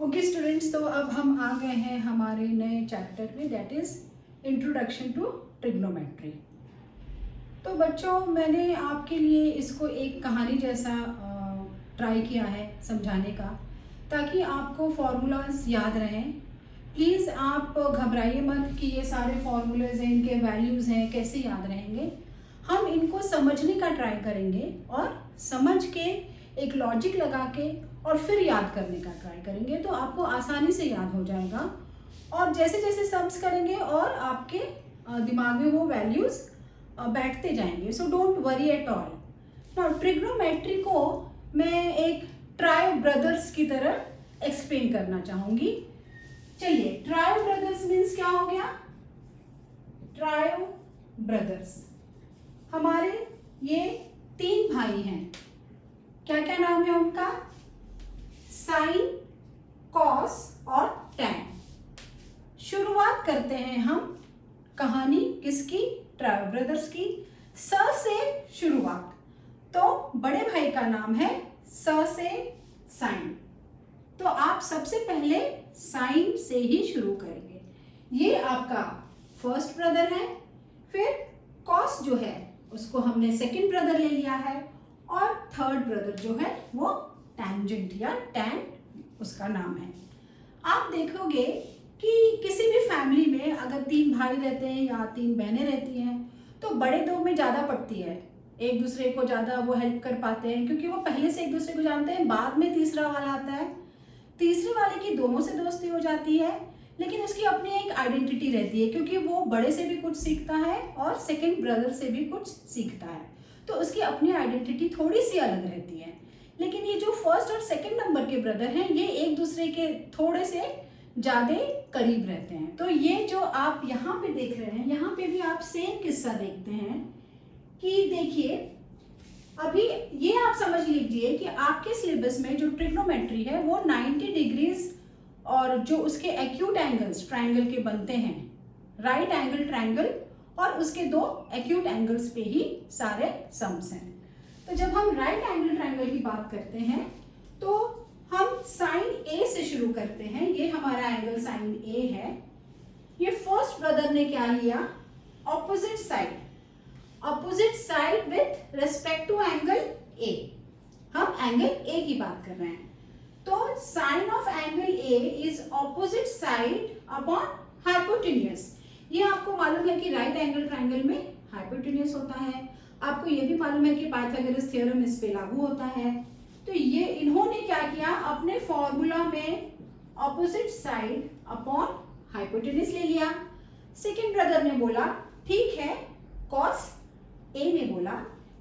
Okay students, तो अब हम आ गए हैं हमारे नए चैप्टर में, that is introduction to trigonometry. तो बच्चों, मैंने आपके लिए इसको एक कहानी जैसा ट्राई किया है समझाने का, ताकि आपको फॉर्मूलाज याद रहें। प्लीज़ आप घबराइए मत कि ये सारे फार्मूलाज हैं, इनके वैल्यूज़ हैं, कैसे याद रहेंगे। हम इनको समझने का ट्राई करेंगे और समझ के एक लॉजिक लगा के और फिर याद करने का ट्राई करेंगे, तो आपको आसानी से याद हो जाएगा। और जैसे जैसे सम्स करेंगे और आपके दिमाग में वो वैल्यूज़ बैठते जाएंगे। So don't worry at all. Now trigonometry को मैं एक ट्रायो ब्रदर्स की तरह एक्सप्लेन करना चाहूँगी। चलिए, ट्रायो ब्रदर्स मीन्स क्या हो गया? ट्रायो ब्रदर्स हमारे ये 3 भाई हैं। क्या क्या नाम है उनका? साइन, कॉस और टैन। शुरुआत करते हैं हम कहानी किसकी? ट्रायो ब्रदर्स की। स से शुरुआत। तो बड़े भाई का नाम है स से साइन। तो आप सबसे पहले साइन से ही शुरू करेंगे। ये आपका फर्स्ट ब्रदर है। फिर कॉस जो है उसको हमने सेकंड ब्रदर ले लिया है, और थर्ड ब्रदर जो है वो टैंजेंट या टैन उसका नाम है। आप देखोगे कि किसी भी फैमिली में अगर 3 भाई रहते हैं या 3 बहनें रहती हैं, तो बड़े 2 में ज़्यादा पड़ती है, एक दूसरे को ज़्यादा वो हेल्प कर पाते हैं, क्योंकि वो पहले से एक दूसरे को जानते हैं। बाद में तीसरा वाला आता है, तीसरे वाले की दोनों से दोस्ती हो जाती है, लेकिन उसकी अपनी एक आइडेंटिटी रहती है, क्योंकि वो बड़े से भी कुछ सीखता है और सेकंड ब्रदर से भी कुछ सीखता है, तो उसकी अपनी आइडेंटिटी थोड़ी सी अलग रहती है। लेकिन ये जो फर्स्ट और सेकंड नंबर के ब्रदर हैं, ये एक दूसरे के थोड़े से ज़्यादा करीब रहते हैं। तो ये जो आप यहाँ पे देख रहे हैं, यहाँ पे भी आप सेम किस्सा देखते हैं कि देखिए, अभी ये आप समझ लीजिए कि आपके सिलेबस में जो ट्रिग्नोमेट्री है वो 90 डिग्रीज और जो उसके एक्यूट एंगल्स ट्रायंगल के बनते हैं, राइट एंगल ट्रायंगल और उसके 2 एक्यूट एंगल्स पे ही सारे सम्स हैं। तो जब हम राइट एंगल ट्रायंगल की बात करते हैं तो हम साइन ए से शुरू करते हैं। ये हमारा एंगल साइन ए है। ये फर्स्ट ब्रदर ने क्या लिया? Opposite side with respect to angle A. हम एंगल ए की बात कर रहे हैं, तो sine of angle A is opposite side upon hypotenuse. ये आपको मालूम है कि राइट एंगल ट्रायंगल में हाइपोटेन्यूज होता है। आपको ये भी मालूम है कि पाइथागोरस थ्योरम इस पे लागू होता है। तो ये इन्होंने क्या किया? अपने फॉर्मूला में ऑपोजिट साइड अपॉन हाइपोटेन्यूज ले लिया। सेकंड ब्रदर ने बोला ठीक है, कॉस ए ने बोला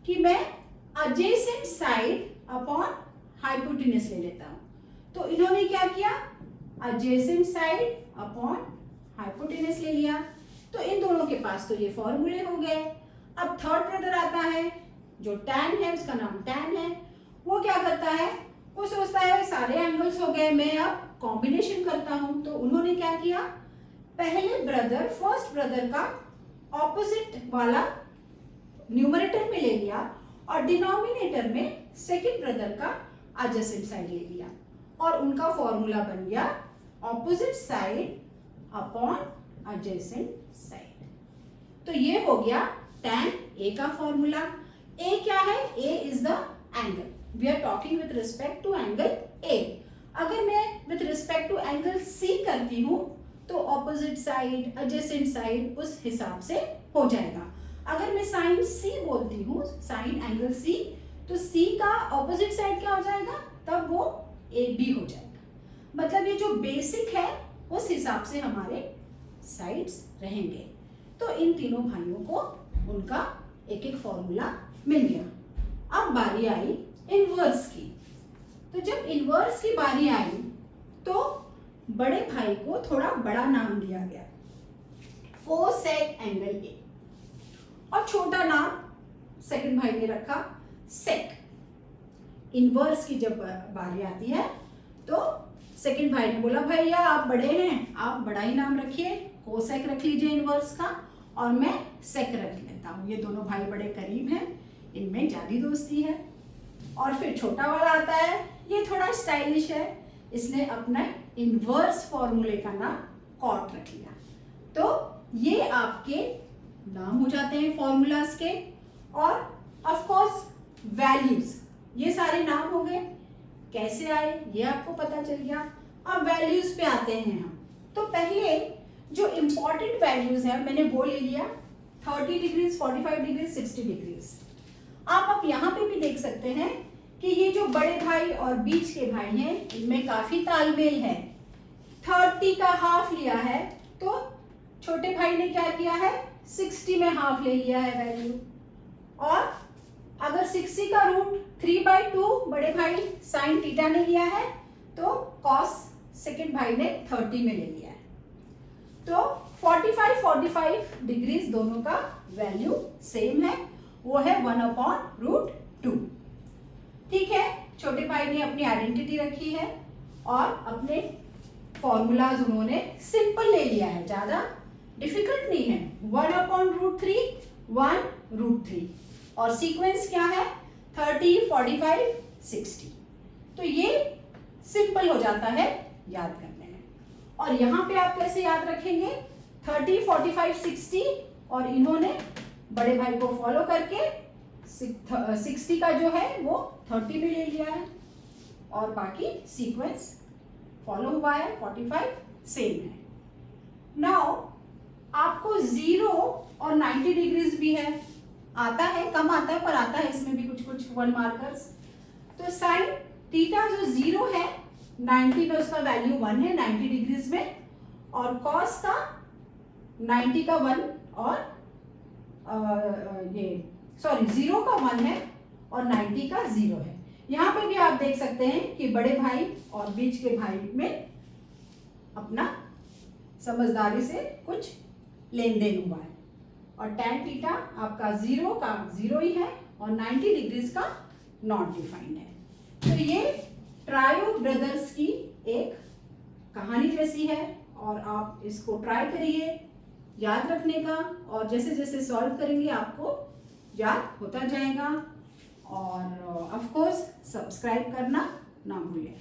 कि मैं एडजेसेंट साइड अपॉन हाइपोटेन्यूज ले लेता हूं। तो इन्होंने क्या किया? एडजेसेंट साइड अपॉन हाइपोटेन्यूज ले लिया। तो इन दोनों के पास तो ये फॉर्मूले हो गए। अब थर्ड ब्रदर आता है, जो टैन है, उसका नाम टैन है। वो क्या करता है? वो सोचता है सारे एंगल्स हो गए, मैं अब कॉम्बिनेशन करता हूं। तो उन्होंने क्या किया? पहले ब्रदर फर्स्ट ब्रदर का ऑपोजिट वाला न्यूमरेटर में ले लिया और डिनोमिनेटर में सेकंड ब्रदर का एडजेसेंट साइड ले लिया, और उनका फॉर्मूला बन गया opposite side upon adjacent side. तो ये हो गया tan A का फॉर्मूला। A क्या है? A is the angle. We are talking with respect to angle A। अगर मैं with respect to angle C करती हूँ तो ऑपोजिट साइड, एडजेसेंट साइड उस हिसाब से हो जाएगा। अगर मैं साइन C बोलती हूँ, साइन एंगल C, तो C का ऑपोजिट साइड क्या हो जाएगा? तब वो AB हो जाएगा। मतलब ये जो बेसिक है उस हिसाब से हमारे साइड्स रहेंगे। तो इन तीनों भाइयों को उनका एक एक फॉर्मूला मिल गया। अब बारी आई इनवर्स की। तो जब इनवर्स की बारी आई तो बड़े भाई को थोड़ा बड़ा नाम दिया गया, कोसेक एंगल ए, और छोटा नाम सेकंड भाई ने रखा सेक। इनवर्स की जब बारी आती है तो सेकंड भाई ने बोला भैया आप बड़े हैं, आप बड़ा ही नाम रखिए, कोसेक रख लीजिए इनवर्स का, और मैं सेक रख लेता हूँ। ये दोनों भाई बड़े करीब हैं, इनमें ज्यादा दोस्ती है। और फिर छोटा वाला आता है, ये थोड़ा स्टाइलिश है, इसने अपना इन्वर्स फॉर्मूले का नाम कॉट रख लिया। तो ये आपके नाम हो जाते हैं फॉर्मूलाज के। और ऑफ कोर्स वैल्यूज, ये सारे नाम हो गए। कैसे आए ये आपको पता चल गया। अब वैल्यूज पे आते हैं हम। तो पहले जो इम्पोर्टेंट वैल्यूज हैं मैंने वो ले लिया, 30 डिग्रीज, 45 डिग्रीज, 60 डिग्रीज। आप यहाँ पे भी देख सकते हैं कि ये जो बड़े भाई और बीच के भाई हैं इनमें काफी तालमेल है। 30 का हाफ लिया है तो छोटे भाई ने क्या किया है, 60 में हाफ ले लिया है वैल्यू। और अगर 60 का रूट 3/2 बड़े भाई साइन थीटा ने लिया है तो कॉस सेकेंड भाई ने 30 में ले लिया है। तो 45 डिग्रीज दोनों का वैल्यू सेम है, वो है 1/√2। ठीक है, छोटे भाई ने अपनी आइडेंटिटी रखी है और अपने फॉर्मूलाज उन्होंने सिंपल ले लिया है, ज्यादा डिफिकल्ट नहीं है। 1/√3, 1√3 और सीक्वेंस क्या है 30, 45, 60। तो ये सिंपल हो जाता है याद करने में। और यहाँ पे आप कैसे याद रखेंगे, 30, 45, 60 और इन्होंने बड़े भाई को फॉलो करके 60 का जो है वो 30 में ले लिया है और बाकी सीक्वेंस फॉलो हुआ है, 45 सेम है। नाउ आपको 0 और 90 डिग्रीज भी है, आता है, कम आता है पर आता है इसमें भी कुछ कुछ 1 मार्कर्स। तो साइन थीटा जो 0 है 90 में उसका वैल्यू 1 है 90 डिग्रीज में, और कॉस का 90 का 1 और ये सॉरी 0 का 1 है और 90 का 0 है। यहाँ पे भी आप देख सकते हैं कि बड़े भाई और बीच के भाई में अपना समझदारी से कुछ लेन देन हुआ है। और tan थीटा आपका 0 का 0 ही है और 90 डिग्रीज का नॉट डिफाइंड है। तो ये ट्रायो ब्रदर्स की एक कहानी जैसी है और आप इसको ट्राई करिए याद रखने का, और जैसे जैसे सॉल्व करेंगे आपको याद होता जाएगा। और ऑफ कोर्स सब्सक्राइब करना ना भूलें।